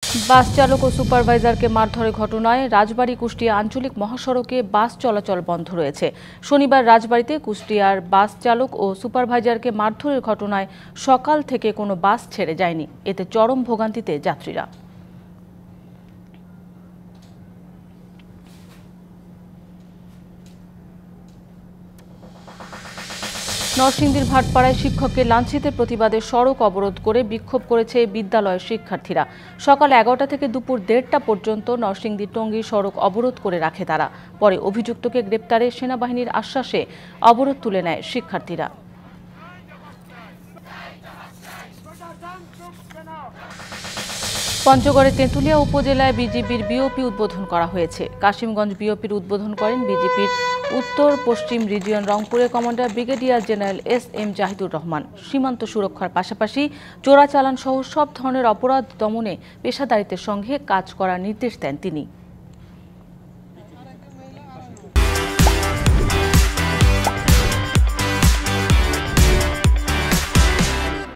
বাস চালক ও সুপারভাইজারকে মারধরের ঘটনায় রাজবাড়ী কুষ্টিয়া আঞ্চলিক মহাসড়কে বাস চলাচল বন্ধ রয়েছে। শনিবার রাজবাড়ীতে কুষ্টিয়ার বাস চালক ও সুপারভাইজারকে মারধরের ঘটনায় সকাল থেকে কোনো বাস ছেড়ে যায়নি। এতে চরম ভোগান্তিতে যাত্রীরা। নরসিংদীর ভাটপাড়ায় শিক্ষককে লাঞ্ছিতের প্রতিবাদে সড়ক অবরোধ করে বিক্ষোভ করেছে বিদ্যালয়ের শিক্ষার্থীরা। সকাল 11টা থেকে দুপুর 1:30টা পর্যন্ত নরসিংদী টঙ্গী সড়ক অবরোধ করে রাখে তারা। পরে অভিযুক্তকে গ্রেপ্তারে সেনাবাহিনীর আশ্বাসে অবরোধ তুলে নেয় শিক্ষার্থীরা। পঞ্চগড়ের তেঁতুলিয়া উপজেলায় বিজিবির বিওপি উদ্বোধন করা হয়েছে। কাশিমগঞ্জ বিওপির উদ্বোধন করেন বিজিবির উত্তর পশ্চিম রিজিয়ন রংপুরের commander brigadier general S M. Jahidur Rahman. সীমান্ত সুরক্ষার পাশাপাশি চোরাচালান সহ সব ধরনের অপরাধ দমনে পেশাদারিত্বের সঙ্গে কাজ করার নির্দেশ দেন তিনি।